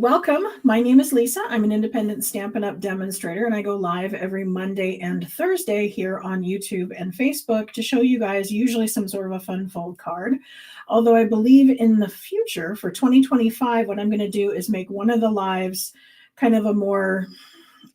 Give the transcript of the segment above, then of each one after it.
Welcome. My name is Lisa. I'm an independent Stampin' Up! Demonstrator, and I go live every Monday and Thursday here on YouTube and Facebook to show you guys usually some sort of a fun fold card. Although I believe in the future for 2025, what I'm going to do is make one of the lives kind of a more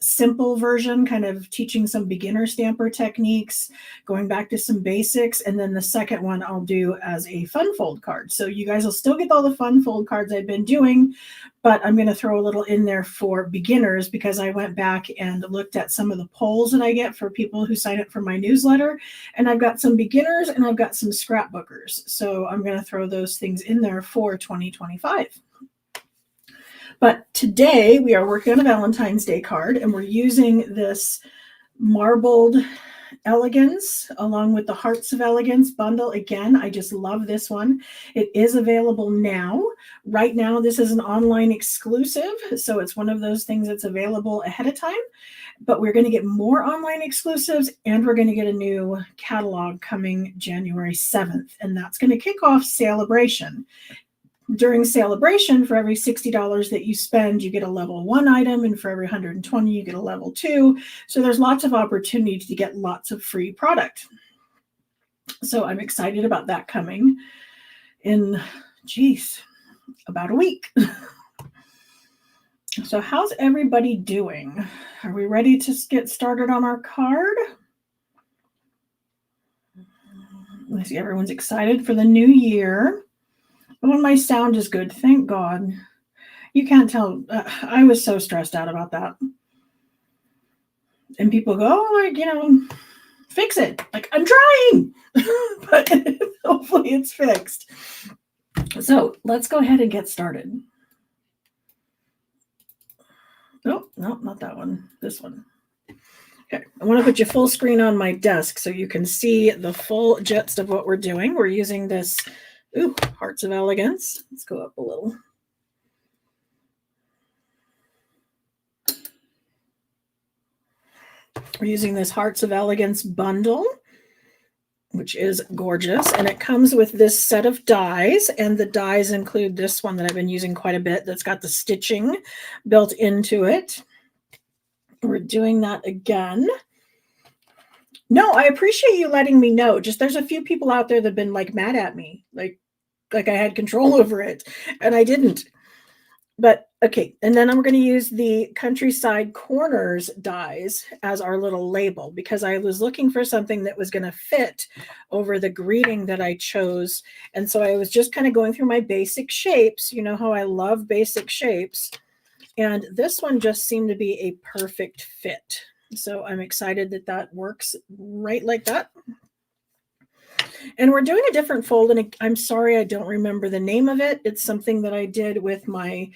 simple version, kind of teaching some beginner stamper techniques, going back to some basics, and then the second one I'll do as a fun fold card. So you guys will still get all the fun fold cards I've been doing, but I'm going to throw a little in there for beginners because I went back and looked at some of the polls that I get for people who sign up for my newsletter, and I've got some beginners and I've got some scrapbookers. So I'm going to throw those things in there for 2025. But today we are working on a Valentine's Day card, and we're using this marbled Elegance along with the Hearts of Elegance bundle. Again, I just love this one. It is available now. Right now, this is an online exclusive, so it's one of those things that's available ahead of time. But we're going to get more online exclusives, and we're going to get a new catalog coming January 7th, and that's going to kick off Celebration. During Celebration, for every $60 that you spend, you get a level 1 item, and for every $120, you get a level 2. So there's lots of opportunity to get lots of free product. So I'm excited about that coming in, about a week. So how's everybody doing? Are we ready to get started on our card? I see everyone's excited for the new year. Oh, my sound is good. Thank God. You can't tell. I was so stressed out about that. And people go, oh, fix it. Like, I'm trying. But hopefully it's fixed. So let's go ahead and get started. Oh, no, not that one. This one. Okay, I want to put you full screen on my desk so you can see the full gist of what we're doing. We're using this Hearts of Elegance. Let's go up a little. We're using this Hearts of Elegance bundle, which is gorgeous. And it comes with this set of dies. And the dies include this one that I've been using quite a bit that's got the stitching built into it. We're doing that again. No, I appreciate you letting me know. Just there's a few people out there that have been mad at me. Like I had control over it, and I didn't. But okay, and then I'm going to use the Countryside Corners dies as our little label because I was looking for something that was going to fit over the greeting that I chose. And so I was just kind of going through my basic shapes. You know how I love basic shapes. And this one just seemed to be a perfect fit. So I'm excited that that works right like that. And we're doing a different fold, and I'm sorry I don't remember the name of it. It's something that I did with my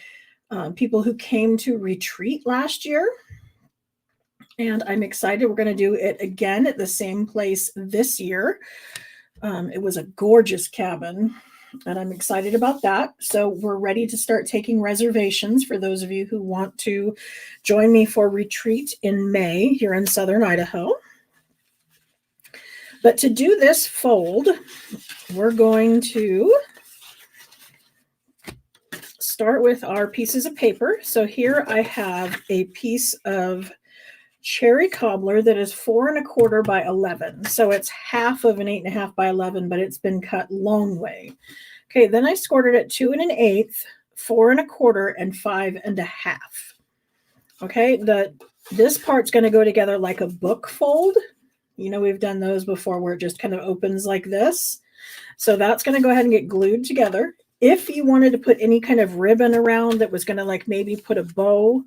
people who came to retreat last year. And I'm excited. We're going to do it again at the same place this year. It was a gorgeous cabin, and I'm excited about that. So we're ready to start taking reservations for those of you who want to join me for retreat in May here in Southern Idaho. But to do this fold, we're going to start with our pieces of paper. So here I have a piece of cherry cobbler that is 4 1/4 by 11. So it's half of an 8 1/2 by 11, but it's been cut long way. Okay, then I scored it at 2 1/8, 4 1/4, and 5 1/2. Okay, this part's going to go together like a book fold. You know, we've done those before where it just kind of opens like this. So that's going to go ahead and get glued together. If you wanted to put any kind of ribbon around that was going to maybe put a bow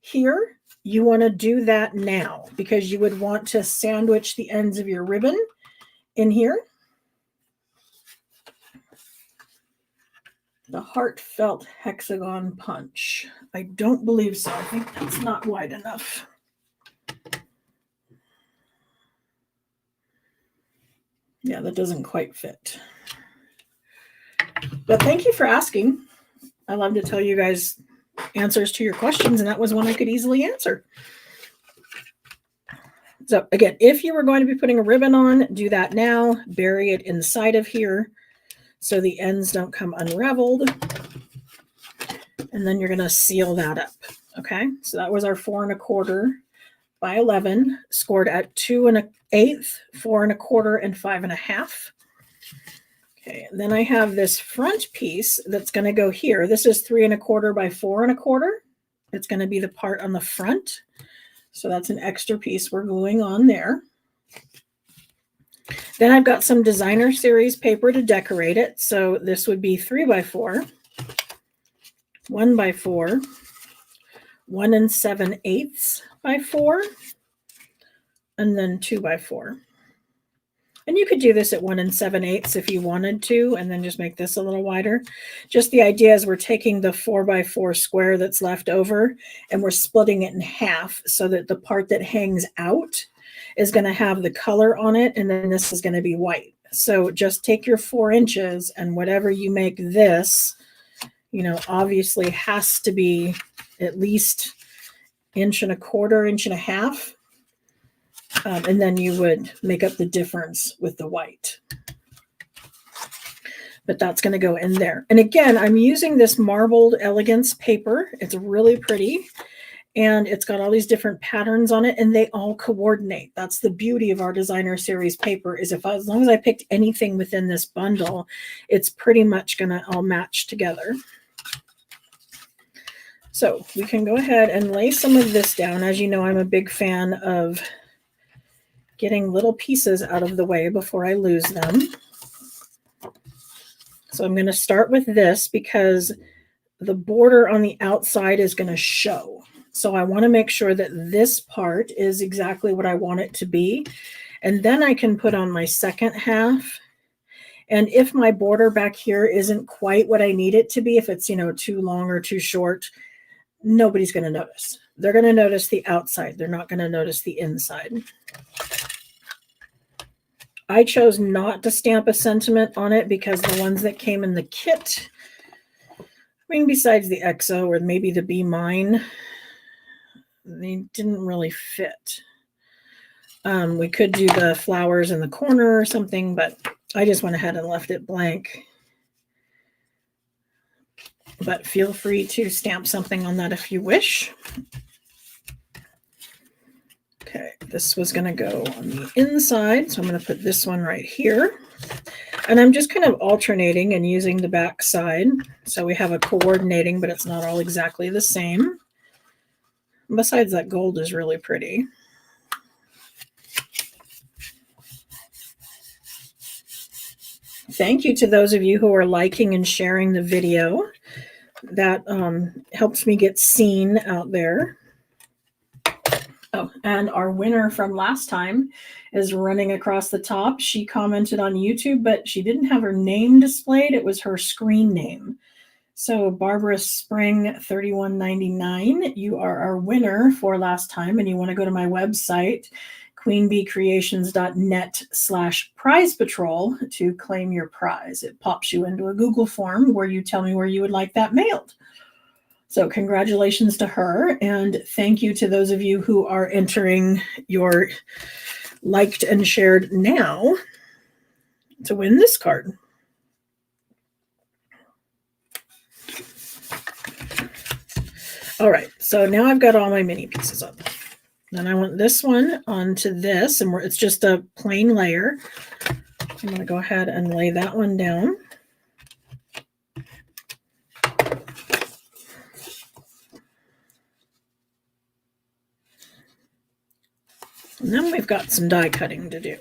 here, you want to do that now because you would want to sandwich the ends of your ribbon in here. The heartfelt hexagon punch. I don't believe so. I think that's not wide enough. Yeah, that doesn't quite fit. But thank you for asking. I love to tell you guys answers to your questions, and that was one I could easily answer. So again, if you were going to be putting a ribbon on, do that now. Bury it inside of here so the ends don't come unraveled. And then you're going to seal that up. Okay, so that was our 4 1/4 by 11, scored at 2 1/8, 4 1/4, and 5 1/2. Okay, then I have this front piece that's going to go here. This is 3 1/4 by 4 1/4. It's going to be the part on the front. So that's an extra piece we're gluing on there. Then I've got some designer series paper to decorate it. So this would be 3 by 4, 1 by 4, 1 7/8 by 4, and then 2 by 4. And you could do this at 1 7/8 if you wanted to, and then just make this a little wider. Just the idea is we're taking the 4 by 4 square that's left over and we're splitting it in half so that the part that hangs out is going to have the color on it, and then this is going to be white. So just take your 4 inches, and whatever you make this, you know, obviously has to be at least 1 1/4 inch, 1 1/2. And then you would make up the difference with the white. But that's going to go in there. And again, I'm using this marbled Elegance paper. It's really pretty. And it's got all these different patterns on it, and they all coordinate. That's the beauty of our designer series paper, is as long as I picked anything within this bundle, it's pretty much going to all match together. So we can go ahead and lay some of this down. As you know, I'm a big fan of getting little pieces out of the way before I lose them. So I'm going to start with this because the border on the outside is going to show. So I want to make sure that this part is exactly what I want it to be. And then I can put on my second half. And if my border back here isn't quite what I need it to be, if it's, you know, too long or too short, nobody's going to notice. They're going to notice the outside. They're not going to notice the inside. I chose not to stamp a sentiment on it because the ones that came in the kit, I mean, besides the XO or maybe the Be Mine, they didn't really fit. We could do the flowers in the corner or something, but I just went ahead and left it blank. But feel free to stamp something on that if you wish. Okay, this was going to go on the inside, so I'm going to put this one right here. And I'm just kind of alternating and using the back side. So we have a coordinating, but it's not all exactly the same. Besides, that gold is really pretty. Thank you to those of you who are liking and sharing the video. That helps me get seen out there. Oh, and our winner from last time is running across the top. She commented on YouTube, but she didn't have her name displayed. It was her screen name. So Barbara Spring 3199, you are our winner for last time, and you want to go to my website, queenbeecreations.net/prize patrol to claim your prize. It pops you into a Google form where you tell me where you would like that mailed. So congratulations to her, and thank you to those of you who are entering your liked and shared now to win this card. All right, so now I've got all my mini pieces up. Then I want this one onto this, and it's just a plain layer. I'm going to go ahead and lay that one down. And then we've got some die cutting to do.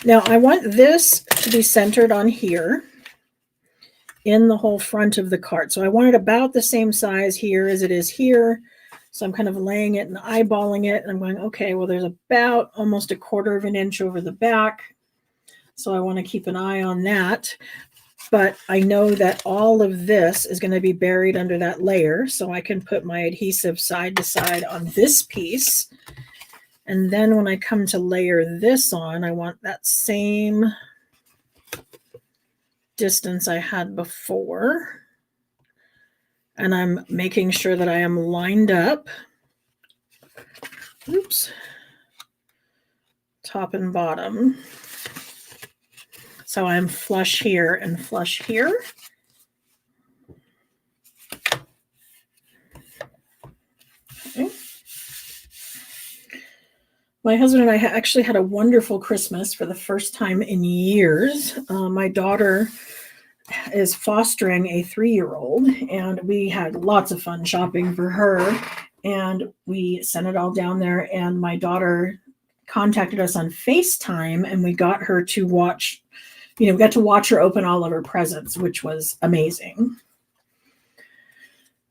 Now I want this to be centered on here in the whole front of the card. So I want it about the same size here as it is here. So I'm kind of laying it and eyeballing it. And I'm going, okay, well, there's about almost 1/4 of an inch over the back. So I want to keep an eye on that. But I know that all of this is going to be buried under that layer. So I can put my adhesive side to side on this piece. And then when I come to layer this on, I want that same distance I had before. And I'm making sure that I am lined up. Oops. Top and bottom. So I'm flush here and flush here. My husband and I actually had a wonderful Christmas for the first time in years. My daughter is fostering a 3-year-old, and we had lots of fun shopping for her. And we sent it all down there, and my daughter contacted us on FaceTime, and we got her to watch, we got to watch her open all of her presents, which was amazing.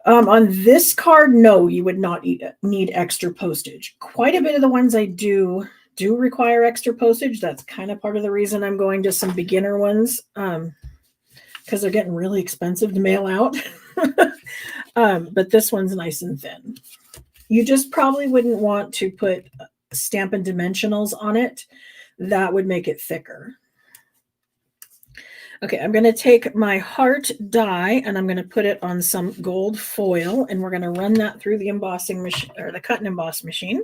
On this card, no, you would not need extra postage. Quite a bit of the ones I do require extra postage. That's kind of part of the reason I'm going to some beginner ones, because they're getting really expensive to mail out. But this one's nice and thin. You just probably wouldn't want to put Stampin' dimensionals on it. That would make it thicker. Okay, I'm going to take my heart die and I'm going to put it on some gold foil, and we're going to run that through the embossing machine, or the cut and emboss machine.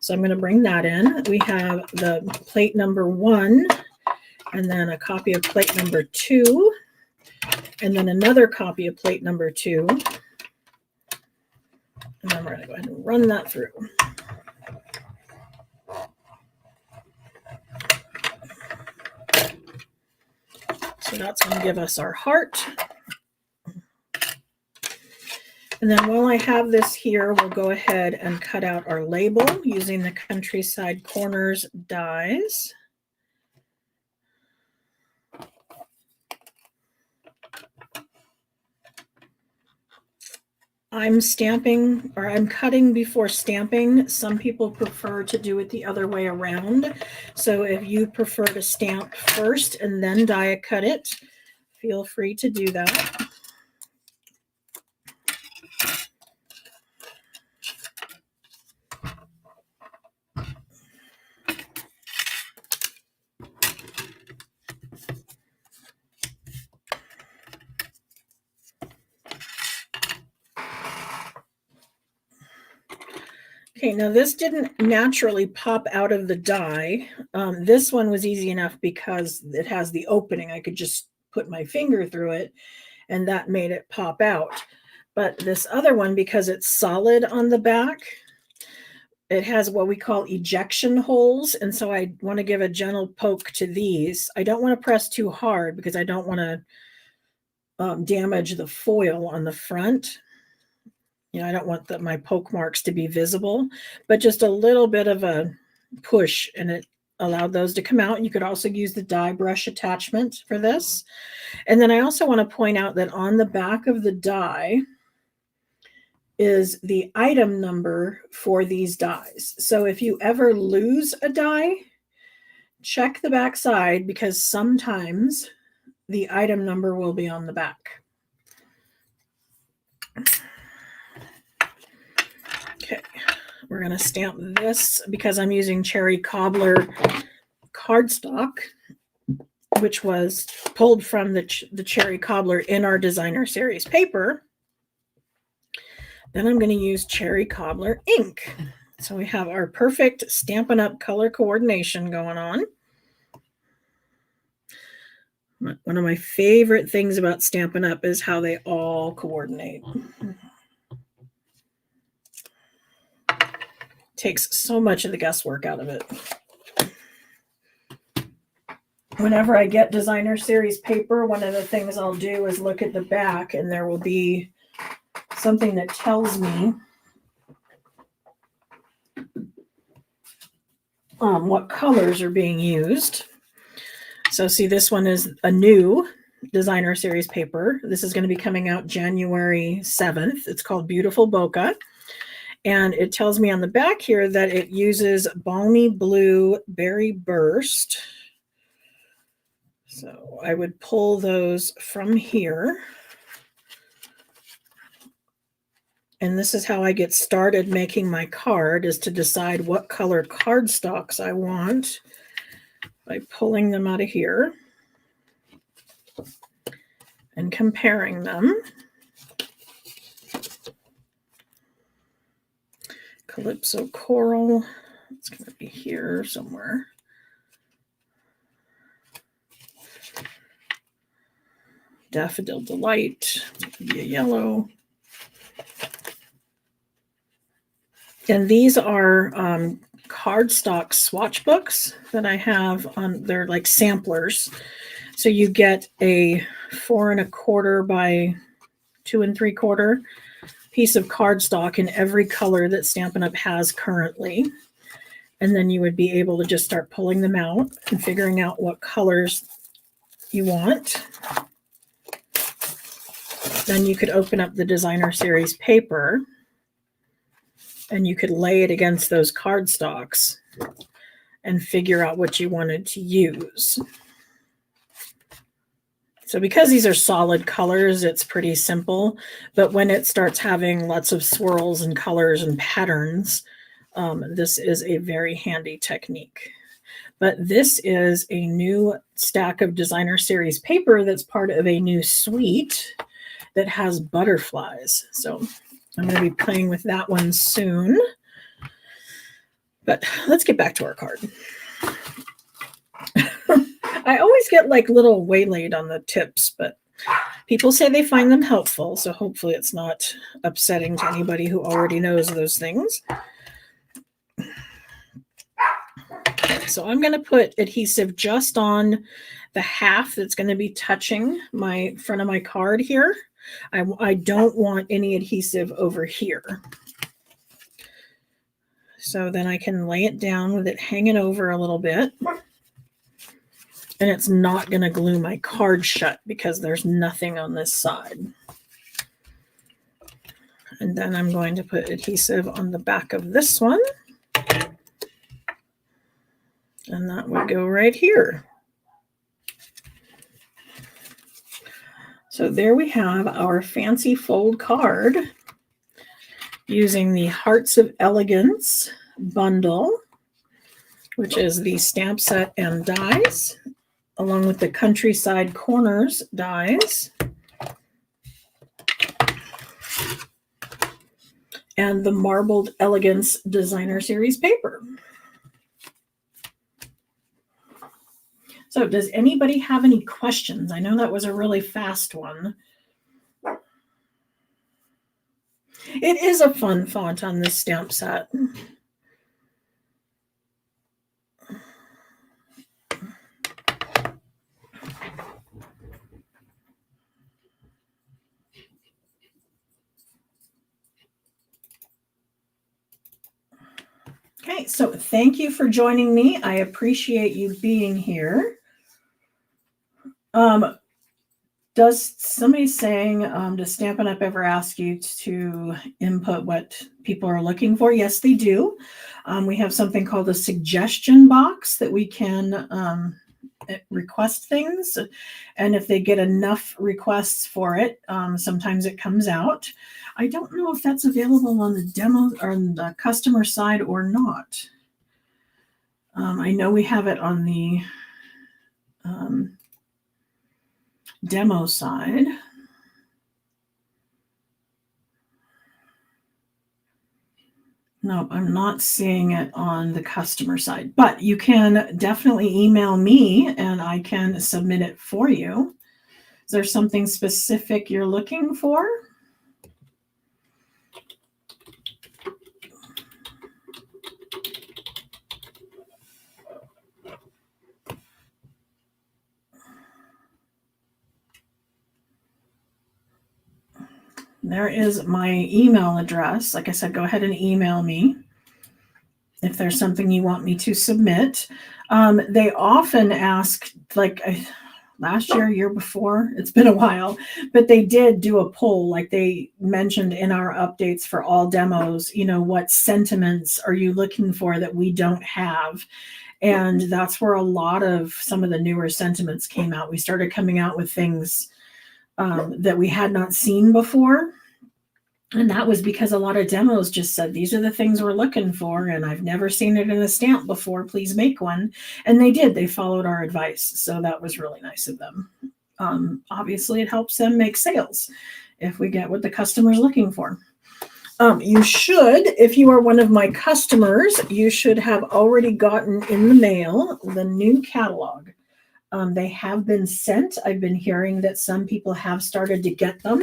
So I'm going to bring that in. We have the plate number 1, and then a copy of plate number 2, and then another copy of plate number 2. And then we're going to go ahead and run that through. So that's going to give us our heart. And then while I have this here, we'll go ahead and cut out our label using the Countryside Corners dies. I'm stamping, or I'm cutting before stamping. Some people prefer to do it the other way around. So if you prefer to stamp first and then die cut it, feel free to do that. Okay, now this didn't naturally pop out of the die. This one was easy enough because it has the opening. I could just put my finger through it, and that made it pop out. But this other one, because it's solid on the back, it has what we call ejection holes, and so I want to give a gentle poke to these. I don't want to press too hard because I don't want to damage the foil on the front. I don't want my poke marks to be visible, but just a little bit of a push, and it allowed those to come out. You could also use the die brush attachment for this. And then I also want to point out that on the back of the die is the item number for these dies. So if you ever lose a die, check the back side, because sometimes the item number will be on the back. Okay, we're going to stamp this because I'm using Cherry Cobbler cardstock, which was pulled from the Cherry Cobbler in our designer series paper. Then I'm going to use Cherry Cobbler ink. So we have our perfect Stampin' Up! Color coordination going on. One of my favorite things about Stampin' Up! Is how they all coordinate. Takes so much of the guesswork out of it. Whenever I get designer series paper, one of the things I'll do is look at the back, and there will be something that tells me what colors are being used. So see, this one is a new designer series paper. This is going to be coming out January 7th. It's called Beautiful Bokeh. And it tells me on the back here that it uses Balmy Blue Berry Burst. So I would pull those from here. And this is how I get started making my card, is to decide what color cardstocks I want by pulling them out of here and comparing them. Calypso Coral, it's going to be here somewhere. Daffodil Delight, it could be a yellow. And these are cardstock swatch books that I have on. They're like samplers. So you get a 4 1/4 by 2 3/4 piece of cardstock in every color that Stampin' Up! Has currently. And then you would be able to just start pulling them out and figuring out what colors you want. Then you could open up the designer series paper and you could lay it against those cardstocks and figure out what you wanted to use. So because these are solid colors, it's pretty simple, but when it starts having lots of swirls and colors and patterns, this is a very handy technique. But this is a new stack of designer series paper that's part of a new suite that has butterflies. So I'm going to be playing with that one soon. But let's get back to our card. I always get like little waylaid on the tips, but people say they find them helpful. So hopefully it's not upsetting to anybody who already knows those things. So I'm going to put adhesive just on the half that's going to be touching my front of my card here. I don't want any adhesive over here. So then I can lay it down with it hanging over a little bit. And it's not going to glue my card shut because there's nothing on this side. And then I'm going to put adhesive on the back of this one. And that would go right here. So there we have our fancy fold card using the Hearts of Elegance bundle, which is the stamp set and dies, along with the Countryside Corners dies, and the Marbled Elegance Designer Series paper. So does anybody have any questions? I know that was a really fast one. It is a fun font on this stamp set. Okay, so thank you for joining me. I appreciate you being here. Does somebody saying, does Stampin' Up! Ever ask you to input what people are looking for? Yes, they do. We have something called a suggestion box that we can request things. And if they get enough requests for it, sometimes it comes out. I don't know if that's available on the demo or on the customer side or not. I know we have it on the demo side. No, I'm not seeing it on the customer side, but you can definitely email me and I can submit it for you. Is there something specific you're looking for? There is my email address. Like I said, go ahead and email me if there's something you want me to submit. They often ask, like last year before, it's been a while, but they did do a poll, like they mentioned in our updates for all demos, you know, what sentiments are you looking for that we don't have? And that's where a lot of some of the newer sentiments came out. We started coming out with things that we had not seen before. And that was because a lot of demos just said, these are the things we're looking for. And I've never seen it in a stamp before. Please make one. And they did. They followed our advice. So that was really nice of them. Obviously, it helps them make sales if we get what the customer's looking for. You should, if you are one of my customers, you should have already gotten in the mail the new catalog. They have been sent. I've been hearing that some people have started to get them.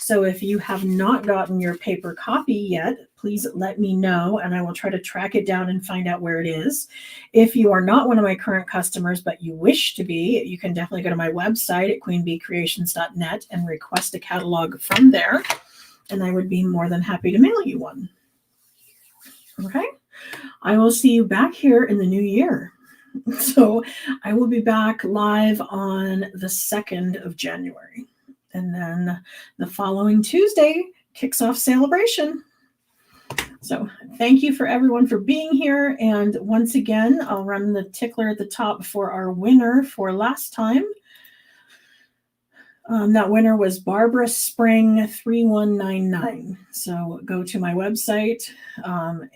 So if you have not gotten your paper copy yet, please let me know and I will try to track it down and find out where it is. If you are not one of my current customers, but you wish to be, you can definitely go to my website at queenbeecreations.net and request a catalog from there. And I would be more than happy to mail you one. Okay. I will see you back here in the new year. So I will be back live on the 2nd of January. And then the following Tuesday kicks off Celebration. So thank you for everyone for being here. And once again, I'll run the tickler at the top for our winner for last time. That winner was Barbara Spring 3199. So go to my website,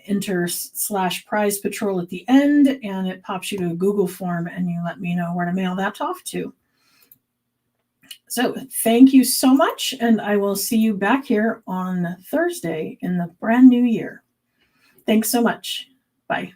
enter /prize patrol at the end, and it pops you to a Google form and you let me know where to mail that off to. So thank you so much, and I will see you back here on Thursday in the brand new year. Thanks so much. Bye.